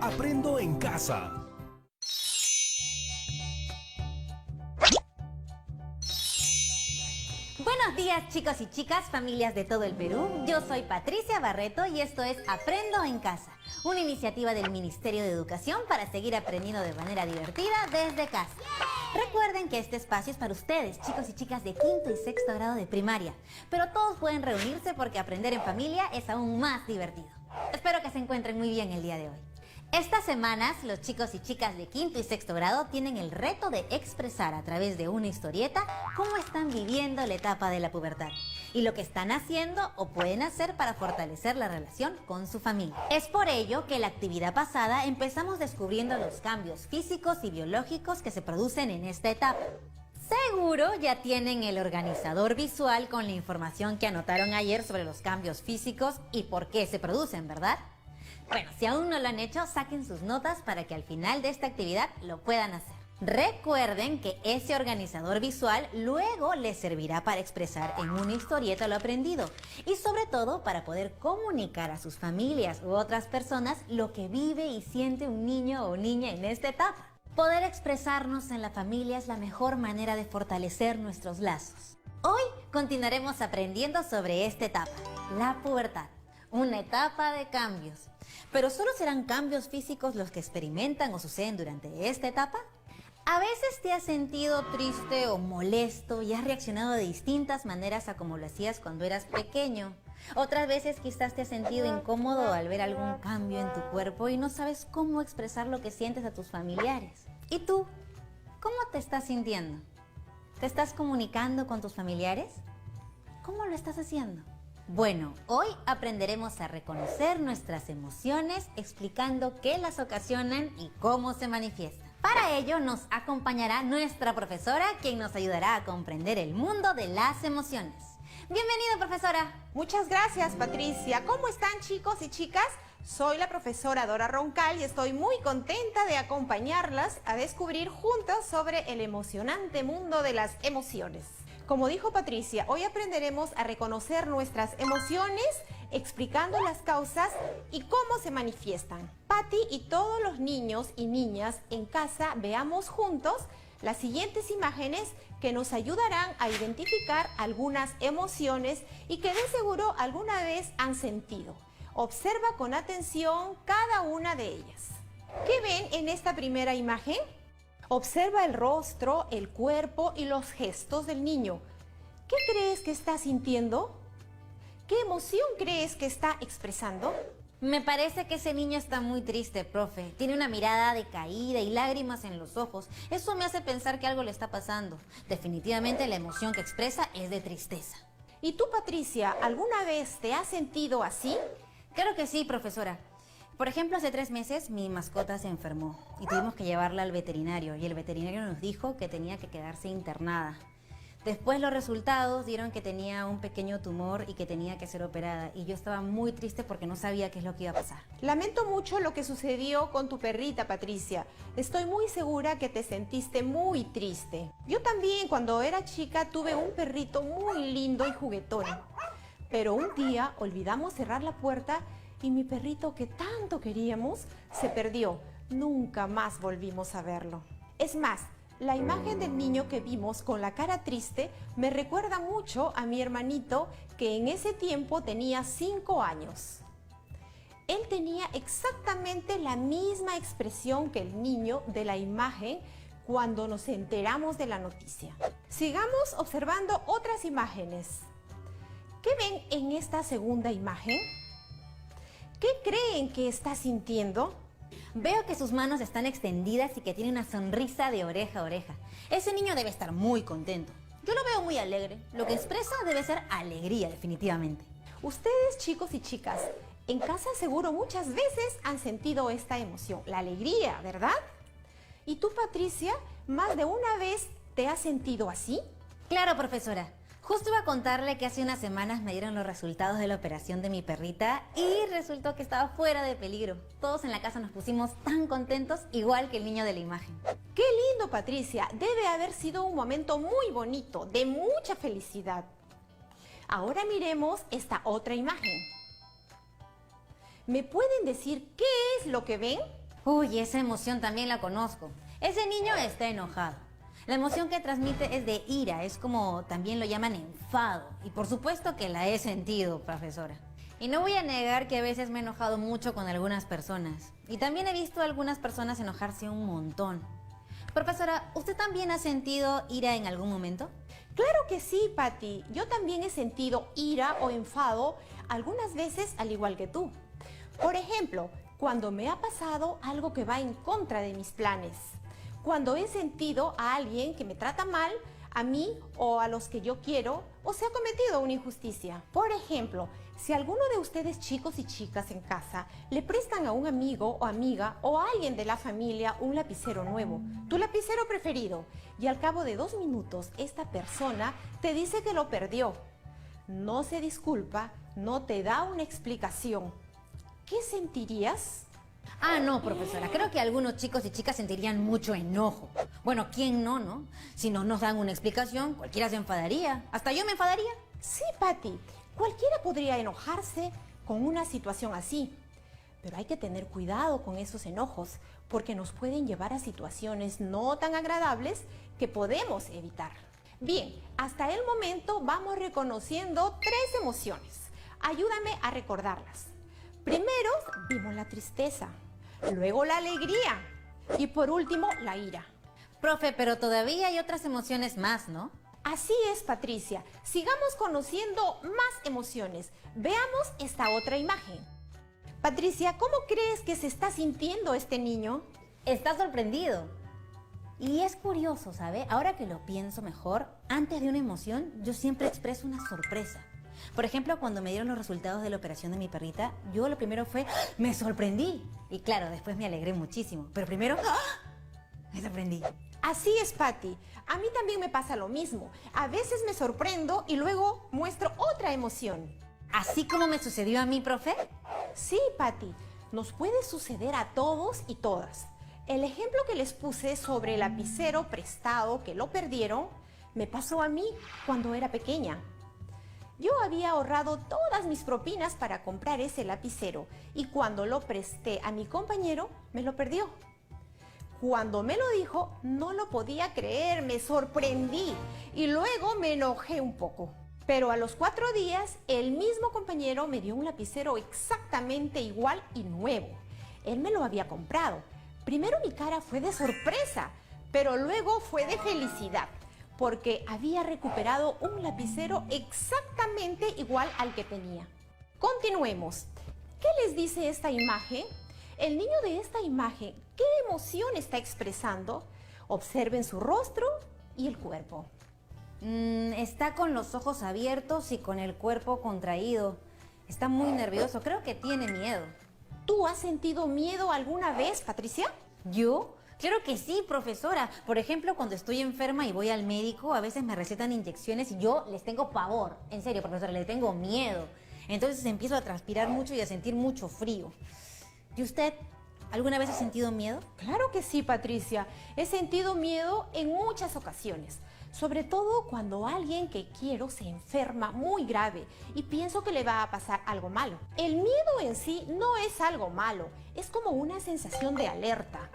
Aprendo en casa. Buenos días, chicos y chicas, familias de todo el Perú. Yo soy Patricia Barreto y esto es Aprendo en Casa, una iniciativa del Ministerio de Educación para seguir aprendiendo de manera divertida desde casa. Recuerden que este espacio es para ustedes, chicos y chicas de quinto y sexto grado de primaria, pero todos pueden reunirse porque aprender en familia es aún más divertido. Espero que se encuentren muy bien el día de hoy. Estas semanas, los chicos y chicas de quinto y sexto grado tienen el reto de expresar a través de una historieta cómo están viviendo la etapa de la pubertad y lo que están haciendo o pueden hacer para fortalecer la relación con su familia. Es por ello que la actividad pasada empezamos descubriendo los cambios físicos y biológicos que se producen en esta etapa. Seguro ya tienen el organizador visual con la información que anotaron ayer sobre los cambios físicos y por qué se producen, ¿verdad? Bueno, si aún no lo han hecho, saquen sus notas para que al final de esta actividad lo puedan hacer. Recuerden que ese organizador visual luego les servirá para expresar en una historieta lo aprendido y sobre todo para poder comunicar a sus familias u otras personas lo que vive y siente un niño o niña en esta etapa. Poder expresarnos en la familia es la mejor manera de fortalecer nuestros lazos. Hoy continuaremos aprendiendo sobre esta etapa, la pubertad, una etapa de cambios. ¿Pero solo serán cambios físicos los que experimentan o suceden durante esta etapa? ¿A veces te has sentido triste o molesto y has reaccionado de distintas maneras a como lo hacías cuando eras pequeño? Otras veces quizás te has sentido incómodo al ver algún cambio en tu cuerpo y no sabes cómo expresar lo que sientes a tus familiares. ¿Y tú? ¿Cómo te estás sintiendo? ¿Te estás comunicando con tus familiares? ¿Cómo lo estás haciendo? Bueno, hoy aprenderemos a reconocer nuestras emociones explicando qué las ocasionan y cómo se manifiestan. Para ello nos acompañará nuestra profesora, quien nos ayudará a comprender el mundo de las emociones. Bienvenida, profesora. Muchas gracias, Patricia. ¿Cómo están, chicos y chicas? Soy la profesora Dora Roncal y estoy muy contenta de acompañarlas a descubrir juntas sobre el emocionante mundo de las emociones. Como dijo Patricia, hoy aprenderemos a reconocer nuestras emociones, explicando las causas y cómo se manifiestan. Pati y todos los niños y niñas en casa veamos juntos las siguientes imágenes que nos ayudarán a identificar algunas emociones y que de seguro alguna vez han sentido. Observa con atención cada una de ellas. ¿Qué ven en esta primera imagen? Observa el rostro, el cuerpo y los gestos del niño. ¿Qué crees que está sintiendo? ¿Qué emoción crees que está expresando? Me parece que ese niño está muy triste, profe. Tiene una mirada decaída y lágrimas en los ojos. Eso me hace pensar que algo le está pasando. Definitivamente la emoción que expresa es de tristeza. ¿Y tú, Patricia, alguna vez te has sentido así? Claro que sí, profesora. Por ejemplo, hace 3 meses mi mascota se enfermó y tuvimos que llevarla al veterinario y el veterinario nos dijo que tenía que quedarse internada. Después los resultados dieron que tenía un pequeño tumor y que tenía que ser operada y yo estaba muy triste porque no sabía qué es lo que iba a pasar. Lamento mucho lo que sucedió con tu perrita, Patricia. Estoy muy segura que te sentiste muy triste. Yo también, cuando era chica, tuve un perrito muy lindo y juguetón. Pero un día olvidamos cerrar la puerta y mi perrito que tanto queríamos se perdió. Nunca más volvimos a verlo. Es más, la imagen del niño que vimos con la cara triste me recuerda mucho a mi hermanito que en ese tiempo tenía 5 años. Él tenía exactamente la misma expresión que el niño de la imagen cuando nos enteramos de la noticia. Sigamos observando otras imágenes. ¿Qué ven en esta segunda imagen? ¿Qué creen que está sintiendo? Veo que sus manos están extendidas y que tiene una sonrisa de oreja a oreja. Ese niño debe estar muy contento. Yo lo veo muy alegre. Lo que expresa debe ser alegría, definitivamente. Ustedes, chicos y chicas, en casa seguro muchas veces han sentido esta emoción, la alegría, ¿verdad? ¿Y tú, Patricia, más de una vez te has sentido así? Claro, profesora. Justo iba a contarle que hace unas semanas me dieron los resultados de la operación de mi perrita y resultó que estaba fuera de peligro. Todos en la casa nos pusimos tan contentos, igual que el niño de la imagen. ¡Qué lindo, Patricia! Debe haber sido un momento muy bonito, de mucha felicidad. Ahora miremos esta otra imagen. ¿Me pueden decir qué es lo que ven? Uy, esa emoción también la conozco. Ese niño está enojado. La emoción que transmite es de ira, es como también lo llaman enfado. Y por supuesto que la he sentido, profesora. Y no voy a negar que a veces me he enojado mucho con algunas personas. Y también he visto a algunas personas enojarse un montón. Profesora, ¿usted también ha sentido ira en algún momento? Claro que sí, Patti. Yo también he sentido ira o enfado algunas veces al igual que tú. Por ejemplo, cuando me ha pasado algo que va en contra de mis planes. Cuando he sentido a alguien que me trata mal, a mí o a los que yo quiero, o se ha cometido una injusticia. Por ejemplo, si alguno de ustedes chicos y chicas en casa le prestan a un amigo o amiga o a alguien de la familia un lapicero nuevo, tu lapicero preferido, y al cabo de 2 minutos esta persona te dice que lo perdió, no se disculpa, no te da una explicación, ¿qué sentirías? Ah, no, profesora. Creo que algunos chicos y chicas sentirían mucho enojo. Bueno, ¿quién no, no? Si no nos dan una explicación, cualquiera se enfadaría. Hasta yo me enfadaría. Sí, Patti. Cualquiera podría enojarse con una situación así. Pero hay que tener cuidado con esos enojos, porque nos pueden llevar a situaciones no tan agradables que podemos evitar. Bien, hasta el momento vamos reconociendo 3 emociones. Ayúdame a recordarlas. Primero vimos la tristeza, luego la alegría y por último la ira. Profe, pero todavía hay otras emociones más, ¿no? Así es, Patricia. Sigamos conociendo más emociones. Veamos esta otra imagen. Patricia, ¿cómo crees que se está sintiendo este niño? Está sorprendido. Y es curioso, ¿sabe? Ahora que lo pienso mejor, antes de una emoción, yo siempre expreso una sorpresa. Por ejemplo, cuando me dieron los resultados de la operación de mi perrita, yo lo primero fue, ¡me sorprendí! Y claro, después me alegré muchísimo. Pero primero, me sorprendí. Así es, Patti. A mí también me pasa lo mismo. A veces me sorprendo y luego muestro otra emoción. ¿Así como me sucedió a mí, profe? Sí, Patti. Nos puede suceder a todos y todas. El ejemplo que les puse sobre el lapicero prestado que lo perdieron, me pasó a mí cuando era pequeña. Yo había ahorrado todas mis propinas para comprar ese lapicero y cuando lo presté a mi compañero, me lo perdió. Cuando me lo dijo, no lo podía creer, me sorprendí y luego me enojé un poco. Pero a los 4 días, el mismo compañero me dio un lapicero exactamente igual y nuevo. Él me lo había comprado. Primero mi cara fue de sorpresa, pero luego fue de felicidad, porque había recuperado un lapicero exactamente igual al que tenía. Continuemos. ¿Qué les dice esta imagen? El niño de esta imagen, ¿qué emoción está expresando? Observen su rostro y el cuerpo. Está con los ojos abiertos y con el cuerpo contraído. Está muy nervioso, creo que tiene miedo. ¿Tú has sentido miedo alguna vez, Patricia? ¿Yo? Claro que sí, profesora. Por ejemplo, cuando estoy enferma y voy al médico, a veces me recetan inyecciones y yo les tengo pavor. En serio, profesora, les tengo miedo. Entonces empiezo a transpirar mucho y a sentir mucho frío. ¿Y usted alguna vez ha sentido miedo? Claro que sí, Patricia. He sentido miedo en muchas ocasiones. Sobre todo cuando alguien que quiero se enferma muy grave y pienso que le va a pasar algo malo. El miedo en sí no es algo malo, es como una sensación de alerta,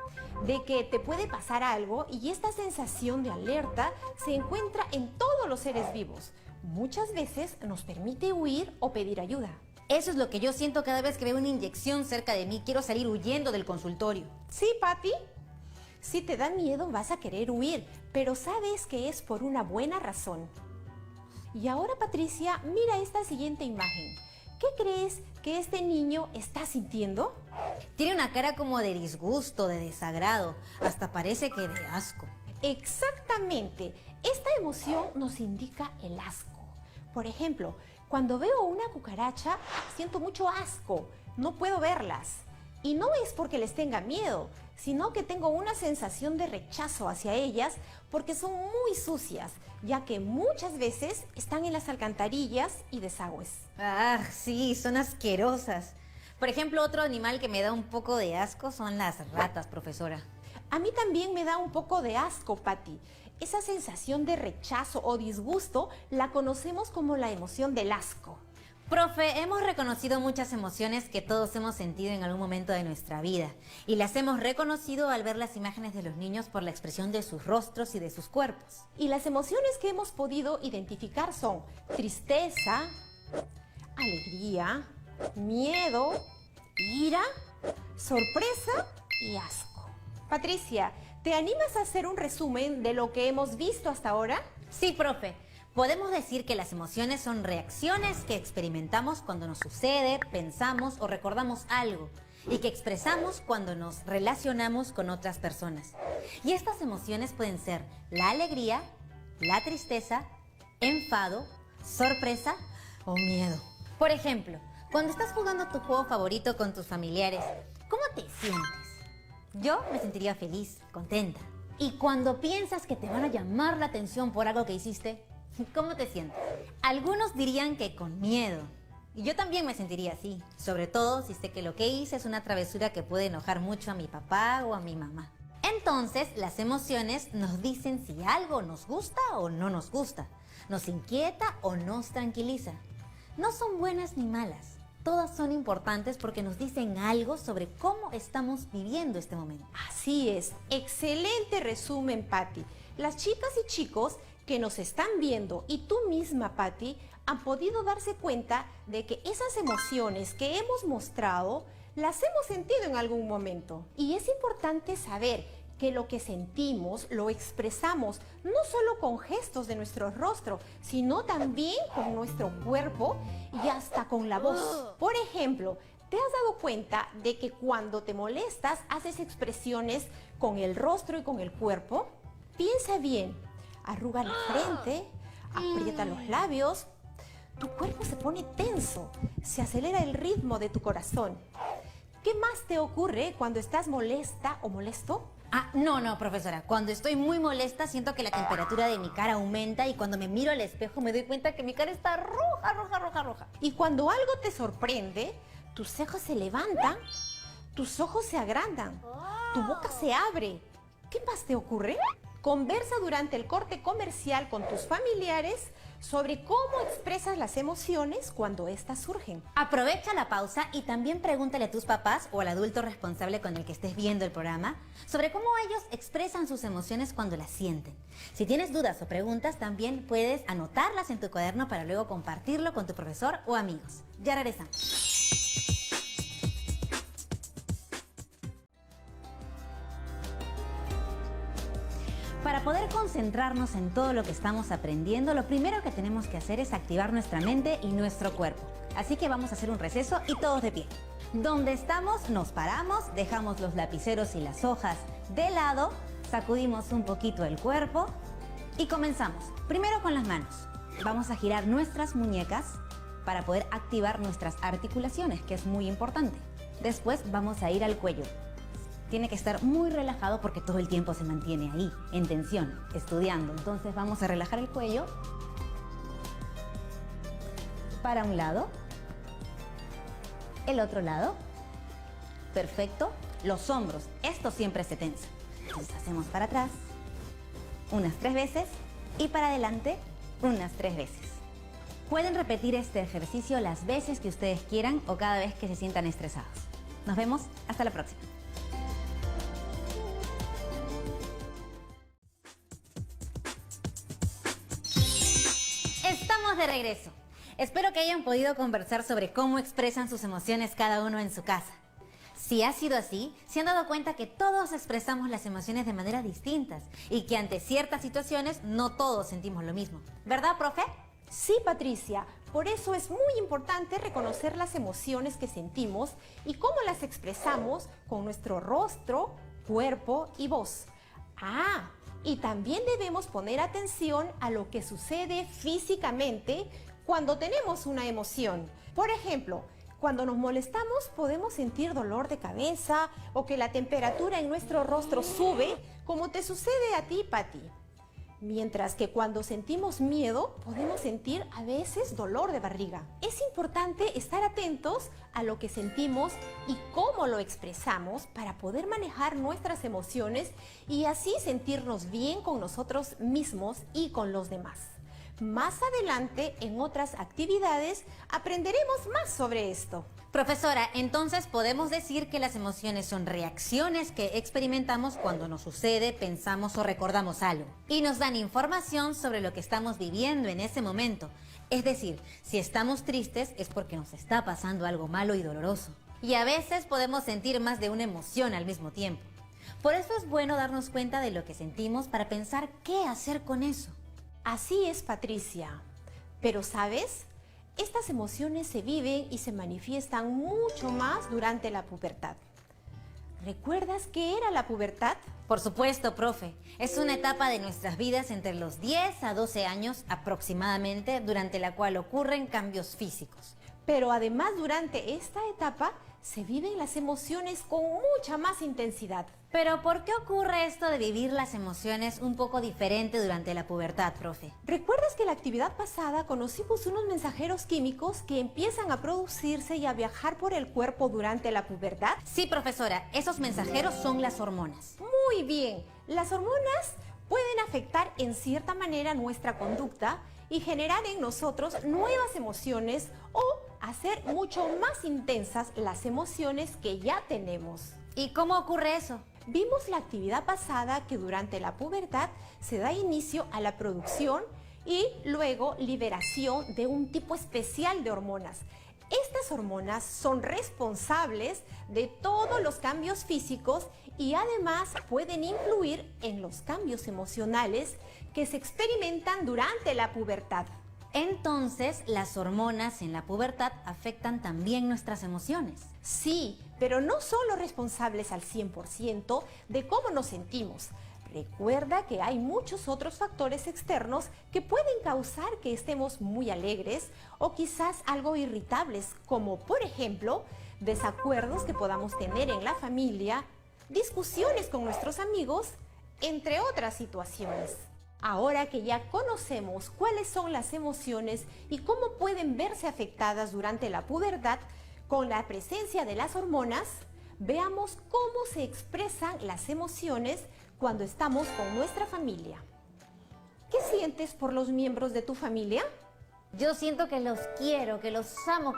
de que te puede pasar algo y esta sensación de alerta se encuentra en todos los seres vivos. Muchas veces nos permite huir o pedir ayuda. Eso es lo que yo siento cada vez que veo una inyección cerca de mí. Quiero salir huyendo del consultorio. ¿Sí, Patti? Si te da miedo vas a querer huir, pero sabes que es por una buena razón. Y ahora, Patricia, mira esta siguiente imagen. ¿Qué crees que este niño está sintiendo? Tiene una cara como de disgusto, de desagrado, hasta parece que de asco. Exactamente, esta emoción nos indica el asco. Por ejemplo, cuando veo una cucaracha, siento mucho asco, no puedo verlas. Y no es porque les tenga miedo, sino que tengo una sensación de rechazo hacia ellas porque son muy sucias, ya que muchas veces están en las alcantarillas y desagües. Ah, sí, son asquerosas. Por ejemplo, otro animal que me da un poco de asco son las ratas, profesora. A mí también me da un poco de asco, Patti. Esa sensación de rechazo o disgusto la conocemos como la emoción del asco. Profe, hemos reconocido muchas emociones que todos hemos sentido en algún momento de nuestra vida y las hemos reconocido al ver las imágenes de los niños por la expresión de sus rostros y de sus cuerpos. Y las emociones que hemos podido identificar son tristeza, alegría, miedo, ira, sorpresa y asco. Patricia, ¿te animas a hacer un resumen de lo que hemos visto hasta ahora? Sí, profe. Podemos decir que las emociones son reacciones que experimentamos cuando nos sucede, pensamos o recordamos algo y que expresamos cuando nos relacionamos con otras personas. Y estas emociones pueden ser la alegría, la tristeza, enfado, sorpresa o miedo. Por ejemplo, cuando estás jugando tu juego favorito con tus familiares, ¿cómo te sientes? Yo me sentiría feliz, contenta. Y cuando piensas que te van a llamar la atención por algo que hiciste, ¿cómo te sientes? Algunos dirían que con miedo. Y yo también me sentiría así, sobre todo si sé que lo que hice es una travesura que puede enojar mucho a mi papá o a mi mamá. Entonces, las emociones nos dicen si algo nos gusta o no nos gusta, nos inquieta o nos tranquiliza. No son buenas ni malas, todas son importantes porque nos dicen algo sobre cómo estamos viviendo este momento. Así es, excelente resumen, Patti. Las chicas y chicos que nos están viendo y tú misma, Patti, han podido darse cuenta de que esas emociones que hemos mostrado las hemos sentido en algún momento. Y es importante saber que lo que sentimos lo expresamos no solo con gestos de nuestro rostro, sino también con nuestro cuerpo y hasta con la voz. Por ejemplo, ¿te has dado cuenta de que cuando te molestas haces expresiones con el rostro y con el cuerpo? Piensa bien, arruga la frente, aprieta los labios, tu cuerpo se pone tenso, se acelera el ritmo de tu corazón. ¿Qué más te ocurre cuando estás molesta o molesto? No, profesora. Cuando estoy muy molesta siento que la temperatura de mi cara aumenta y cuando me miro al espejo me doy cuenta que mi cara está roja. Y cuando algo te sorprende, tus cejas se levantan, tus ojos se agrandan, tu boca se abre. ¿Qué más te ocurre? Conversa durante el corte comercial con tus familiares sobre cómo expresas las emociones cuando éstas surgen. Aprovecha la pausa y también pregúntale a tus papás o al adulto responsable con el que estés viendo el programa sobre cómo ellos expresan sus emociones cuando las sienten. Si tienes dudas o preguntas, también puedes anotarlas en tu cuaderno para luego compartirlo con tu profesor o amigos. Ya regresamos. Para poder concentrarnos en todo lo que estamos aprendiendo, lo primero que tenemos que hacer es activar nuestra mente y nuestro cuerpo. Así que vamos a hacer un receso y todos de pie. Donde estamos, nos paramos, dejamos los lapiceros y las hojas de lado, sacudimos un poquito el cuerpo y comenzamos. Primero con las manos. Vamos a girar nuestras muñecas para poder activar nuestras articulaciones, que es muy importante. Después vamos a ir al cuello. Tiene que estar muy relajado porque todo el tiempo se mantiene ahí, en tensión, estudiando. Entonces vamos a relajar el cuello para un lado, el otro lado. Perfecto. Los hombros, esto siempre se tensa. Entonces hacemos para atrás unas 3 veces y para adelante unas 3 veces. Pueden repetir este ejercicio las veces que ustedes quieran o cada vez que se sientan estresados. Nos vemos, hasta la próxima. Estamos de regreso. Espero que hayan podido conversar sobre cómo expresan sus emociones cada uno en su casa. Si ha sido así, se han dado cuenta que todos expresamos las emociones de maneras distintas y que ante ciertas situaciones no todos sentimos lo mismo. ¿Verdad, profe? Sí, Patricia. Por eso es muy importante reconocer las emociones que sentimos y cómo las expresamos con nuestro rostro, cuerpo y voz. Y también debemos poner atención a lo que sucede físicamente cuando tenemos una emoción. Por ejemplo, cuando nos molestamos podemos sentir dolor de cabeza o que la temperatura en nuestro rostro sube, como te sucede a ti, Patti. Mientras que cuando sentimos miedo podemos sentir a veces dolor de barriga. Es importante estar atentos a lo que sentimos y cómo lo expresamos para poder manejar nuestras emociones y así sentirnos bien con nosotros mismos y con los demás. Más adelante, en otras actividades, aprenderemos más sobre esto. Profesora, entonces podemos decir que las emociones son reacciones que experimentamos cuando nos sucede, pensamos o recordamos algo. Y nos dan información sobre lo que estamos viviendo en ese momento. Es decir, si estamos tristes es porque nos está pasando algo malo y doloroso. Y a veces podemos sentir más de una emoción al mismo tiempo. Por eso es bueno darnos cuenta de lo que sentimos para pensar qué hacer con eso. Así es, Patricia. Pero, ¿sabes? Estas emociones se viven y se manifiestan mucho más durante la pubertad. ¿Recuerdas qué era la pubertad? Por supuesto, profe. Es una etapa de nuestras vidas entre los 10 a 12 años aproximadamente, durante la cual ocurren cambios físicos. Pero además durante esta etapa se viven las emociones con mucha más intensidad. Pero ¿por qué ocurre esto de vivir las emociones un poco diferente durante la pubertad, profe? ¿Recuerdas que en la actividad pasada conocimos unos mensajeros químicos que empiezan a producirse y a viajar por el cuerpo durante la pubertad? Sí, profesora, esos mensajeros son las hormonas. Muy bien, las hormonas pueden afectar en cierta manera nuestra conducta y generar en nosotros nuevas emociones o hacer mucho más intensas las emociones que ya tenemos. ¿Y cómo ocurre eso? Vimos la actividad pasada que durante la pubertad se da inicio a la producción y luego liberación de un tipo especial de hormonas. Estas hormonas son responsables de todos los cambios físicos y además pueden influir en los cambios emocionales que se experimentan durante la pubertad. Entonces, las hormonas en la pubertad afectan también nuestras emociones. Sí, pero no son los responsables al 100% de cómo nos sentimos. Recuerda que hay muchos otros factores externos que pueden causar que estemos muy alegres o quizás algo irritables, como por ejemplo, desacuerdos que podamos tener en la familia, discusiones con nuestros amigos, entre otras situaciones. Ahora que ya conocemos cuáles son las emociones y cómo pueden verse afectadas durante la pubertad con la presencia de las hormonas, veamos cómo se expresan las emociones cuando estamos con nuestra familia. ¿Qué sientes por los miembros de tu familia? Yo siento que los quiero, que los amo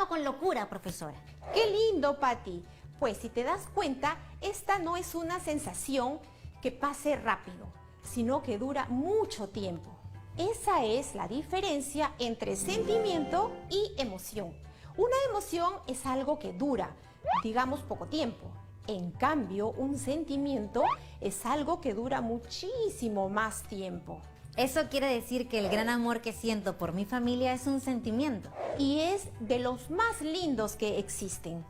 con locura, profesora. ¡Qué lindo, Patti! Pues si te das cuenta, esta no es una sensación que pase rápido, sino que dura mucho tiempo. Esa es la diferencia entre sentimiento y emoción. Una emoción es algo que dura, digamos, poco tiempo. En cambio, un sentimiento es algo que dura muchísimo más tiempo. Eso quiere decir que el gran amor que siento por mi familia es un sentimiento. Y es de los más lindos que existen.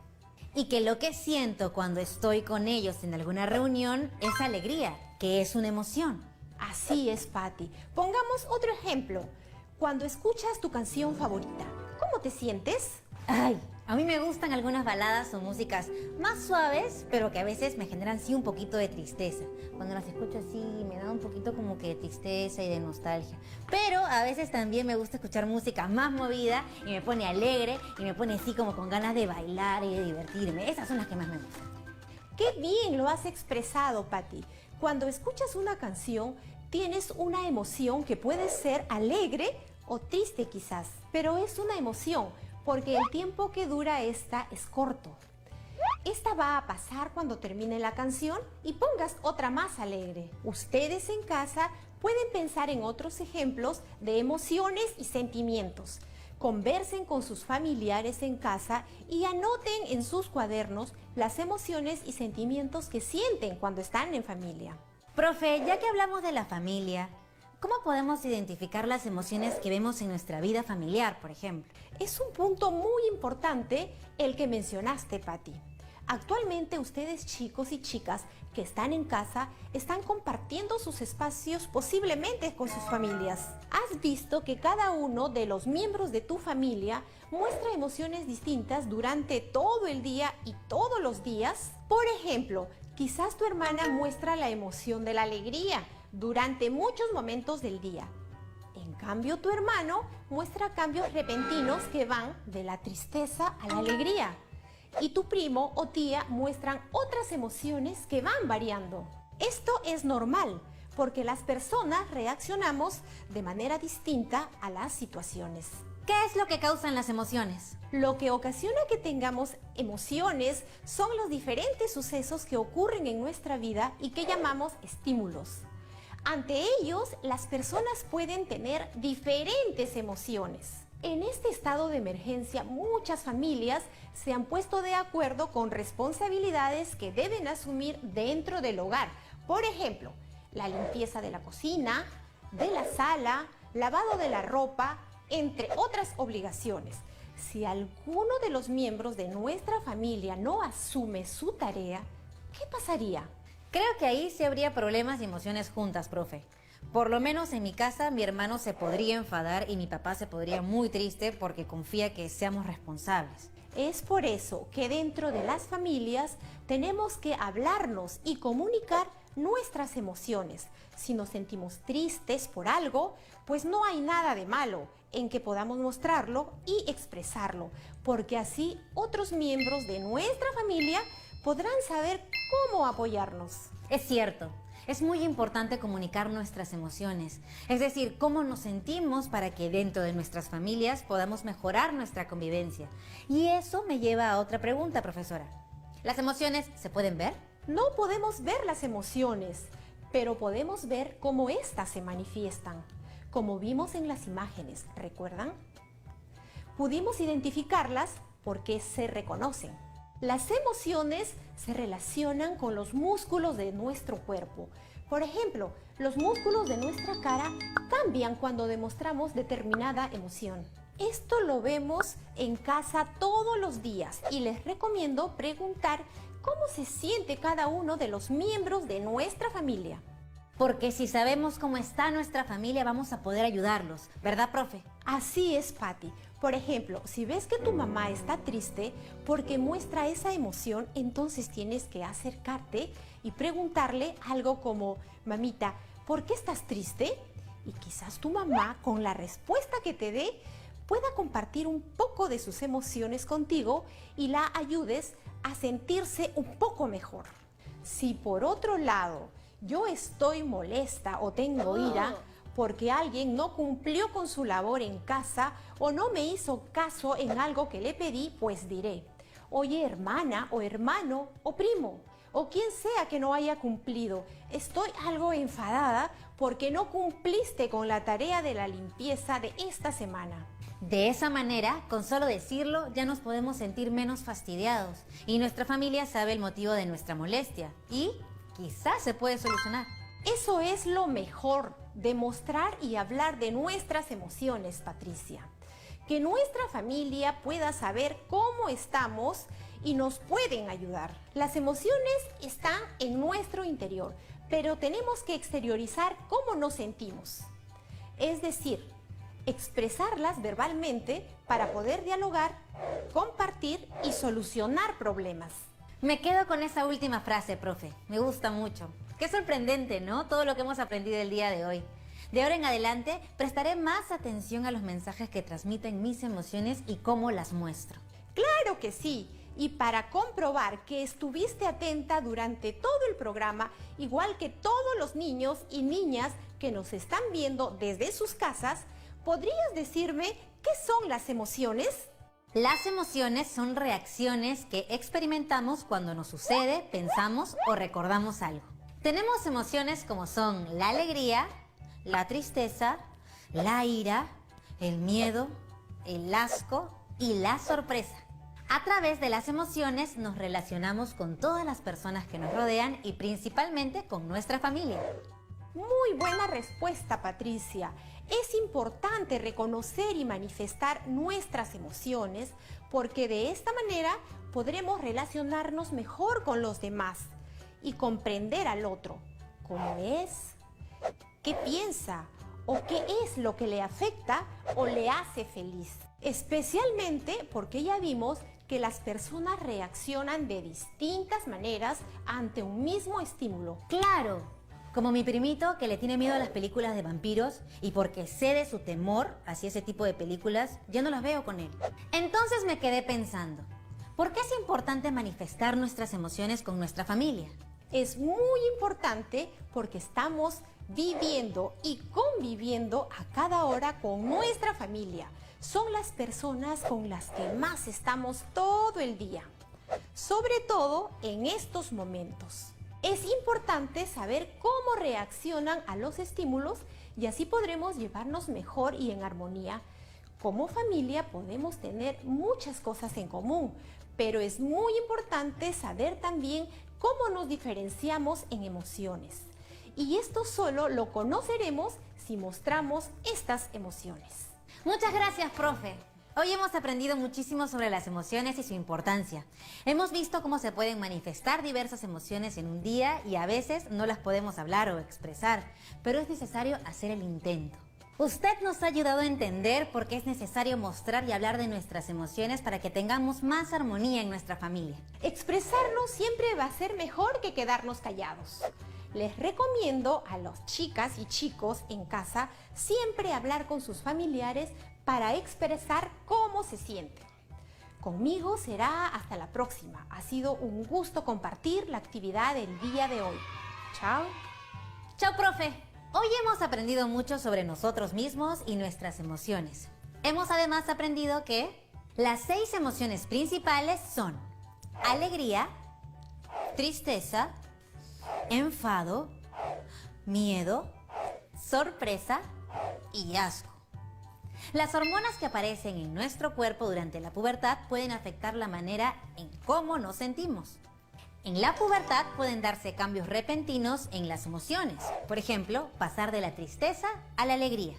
Y que lo que siento cuando estoy con ellos en alguna reunión es alegría, que es una emoción. Así es, Patti. Pongamos otro ejemplo. Cuando escuchas tu canción favorita, ¿cómo te sientes? Ay, a mí me gustan algunas baladas o músicas más suaves, pero que a veces me generan sí un poquito de tristeza. Cuando las escucho así me da un poquito como que de tristeza y de nostalgia. Pero a veces también me gusta escuchar música más movida y me pone alegre y me pone así como con ganas de bailar y de divertirme. Esas son las que más me gustan. ¡Qué bien lo has expresado, Patti! Cuando escuchas una canción, tienes una emoción que puede ser alegre o triste quizás, pero es una emoción porque el tiempo que dura esta es corto. Esta va a pasar cuando termine la canción y pongas otra más alegre. Ustedes en casa pueden pensar en otros ejemplos de emociones y sentimientos. Conversen con sus familiares en casa y anoten en sus cuadernos las emociones y sentimientos que sienten cuando están en familia. Profe, ya que hablamos de la familia, ¿cómo podemos identificar las emociones que vemos en nuestra vida familiar, por ejemplo? Es un punto muy importante el que mencionaste, Patti. Actualmente ustedes, chicos y chicas que están en casa, están compartiendo sus espacios posiblemente con sus familias. ¿Has visto que cada uno de los miembros de tu familia muestra emociones distintas durante todo el día y todos los días? Por ejemplo, quizás tu hermana muestra la emoción de la alegría durante muchos momentos del día. En cambio, tu hermano muestra cambios repentinos que van de la tristeza a la alegría. Y tu primo o tía muestran otras emociones que van variando. Esto es normal, porque las personas reaccionamos de manera distinta a las situaciones. ¿Qué es lo que causan las emociones? Lo que ocasiona que tengamos emociones son los diferentes sucesos que ocurren en nuestra vida y que llamamos estímulos. Ante ellos, las personas pueden tener diferentes emociones. En este estado de emergencia, muchas familias se han puesto de acuerdo con responsabilidades que deben asumir dentro del hogar. Por ejemplo, la limpieza de la cocina, de la sala, lavado de la ropa, entre otras obligaciones. Si alguno de los miembros de nuestra familia no asume su tarea, ¿qué pasaría? Creo que ahí sí habría problemas y emociones juntas, profe. Por lo menos en mi casa mi hermano se podría enfadar y mi papá se podría muy triste porque confía que seamos responsables. Es por eso que dentro de las familias tenemos que hablarnos y comunicar nuestras emociones. Si nos sentimos tristes por algo, pues no hay nada de malo en que podamos mostrarlo y expresarlo, porque así otros miembros de nuestra familia podrán saber cómo apoyarnos. Es cierto, es muy importante comunicar nuestras emociones, es decir, cómo nos sentimos para que dentro de nuestras familias podamos mejorar nuestra convivencia. Y eso me lleva a otra pregunta, profesora. ¿Las emociones se pueden ver? No podemos ver las emociones, pero podemos ver cómo éstas se manifiestan, como vimos en las imágenes, ¿recuerdan? Pudimos identificarlas porque se reconocen. Las emociones se relacionan con los músculos de nuestro cuerpo. Por ejemplo, los músculos de nuestra cara cambian cuando demostramos determinada emoción. Esto lo vemos en casa todos los días y les recomiendo preguntar cómo se siente cada uno de los miembros de nuestra familia. Porque si sabemos cómo está nuestra familia, vamos a poder ayudarlos, ¿verdad, profe? Así es, Patti. Por ejemplo, si ves que tu mamá está triste porque muestra esa emoción, entonces tienes que acercarte y preguntarle algo como, mamita, ¿por qué estás triste? Y quizás tu mamá, con la respuesta que te dé, pueda compartir un poco de sus emociones contigo y la ayudes a sentirse un poco mejor. Si por otro lado, yo estoy molesta o tengo ira porque alguien no cumplió con su labor en casa o no me hizo caso en algo que le pedí, pues diré, oye hermana o hermano o primo o quien sea que no haya cumplido, estoy algo enfadada porque no cumpliste con la tarea de la limpieza de esta semana. De esa manera, con solo decirlo, ya nos podemos sentir menos fastidiados y nuestra familia sabe el motivo de nuestra molestia y quizás se puede solucionar. Eso es lo mejor, demostrar y hablar de nuestras emociones, Patricia. Que nuestra familia pueda saber cómo estamos y nos pueden ayudar. Las emociones están en nuestro interior, pero tenemos que exteriorizar cómo nos sentimos. Es decir, expresarlas verbalmente para poder dialogar, compartir y solucionar problemas. Me quedo con esa última frase, profe. Me gusta mucho. Qué sorprendente, ¿no? Todo lo que hemos aprendido el día de hoy. De ahora en adelante, prestaré más atención a los mensajes que transmiten mis emociones y cómo las muestro. ¡Claro que sí! Y para comprobar que estuviste atenta durante todo el programa, igual que todos los niños y niñas que nos están viendo desde sus casas, ¿podrías decirme qué son las emociones? Las emociones son reacciones que experimentamos cuando nos sucede, pensamos o recordamos algo. Tenemos emociones como son la alegría, la tristeza, la ira, el miedo, el asco y la sorpresa. A través de las emociones nos relacionamos con todas las personas que nos rodean y principalmente con nuestra familia. Muy buena respuesta, Patricia. Es importante reconocer y manifestar nuestras emociones porque de esta manera podremos relacionarnos mejor con los demás y comprender al otro, cómo es, qué piensa o qué es lo que le afecta o le hace feliz. Especialmente porque ya vimos que las personas reaccionan de distintas maneras ante un mismo estímulo. ¡Claro! Como mi primito que le tiene miedo a las películas de vampiros y porque sé de su temor hacia ese tipo de películas, ya no las veo con él. Entonces me quedé pensando, ¿por qué es importante manifestar nuestras emociones con nuestra familia? es muy importante porque estamos viviendo y conviviendo a cada hora con nuestra familia. Son las personas con las que más estamos todo el día, sobre todo en estos momentos. Es importante saber cómo reaccionan a los estímulos y así podremos llevarnos mejor y en armonía. Como familia podemos tener muchas cosas en común, pero es muy importante saber también cómo nos diferenciamos en emociones. Y esto solo lo conoceremos si mostramos estas emociones. Muchas gracias, profe. Hoy hemos aprendido muchísimo sobre las emociones y su importancia. Hemos visto cómo se pueden manifestar diversas emociones en un día y a veces no las podemos hablar o expresar, pero es necesario hacer el intento. Usted nos ha ayudado a entender por qué es necesario mostrar y hablar de nuestras emociones para que tengamos más armonía en nuestra familia. Expresarnos siempre va a ser mejor que quedarnos callados. Les recomiendo a las chicas y chicos en casa siempre hablar con sus familiares para expresar cómo se sienten. Conmigo será hasta la próxima. Ha sido un gusto compartir la actividad del día de hoy. Chao. Chao, profe. Hoy hemos aprendido mucho sobre nosotros mismos y nuestras emociones. Hemos además aprendido que las 6 emociones principales son alegría, tristeza, enfado, miedo, sorpresa y asco. Las hormonas que aparecen en nuestro cuerpo durante la pubertad pueden afectar la manera en cómo nos sentimos. En la pubertad pueden darse cambios repentinos en las emociones, por ejemplo, pasar de la tristeza a la alegría.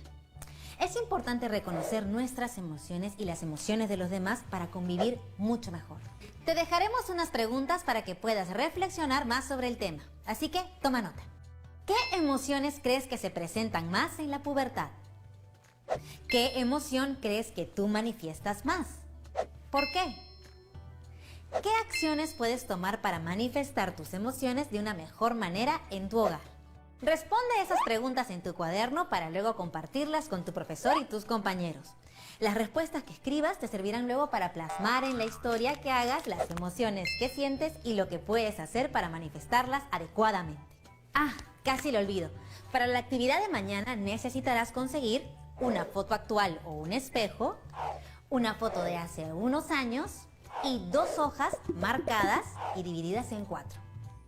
Es importante reconocer nuestras emociones y las emociones de los demás para convivir mucho mejor. Te dejaremos unas preguntas para que puedas reflexionar más sobre el tema, así que toma nota. ¿Qué emociones crees que se presentan más en la pubertad? ¿Qué emoción crees que tú manifiestas más? ¿Por qué? ¿Qué acciones puedes tomar para manifestar tus emociones de una mejor manera en tu hogar? Responde esas preguntas en tu cuaderno para luego compartirlas con tu profesor y tus compañeros. Las respuestas que escribas te servirán luego para plasmar en la historia que hagas las emociones que sientes y lo que puedes hacer para manifestarlas adecuadamente. Ah, casi lo olvido. Para la actividad de mañana necesitarás conseguir una foto actual o un espejo, una foto de hace unos años y 2 hojas marcadas y divididas en 4.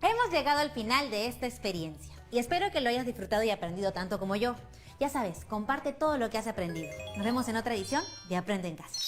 Hemos llegado al final de esta experiencia y espero que lo hayas disfrutado y aprendido tanto como yo. Ya sabes, comparte todo lo que has aprendido. Nos vemos en otra edición de Aprende en Casa.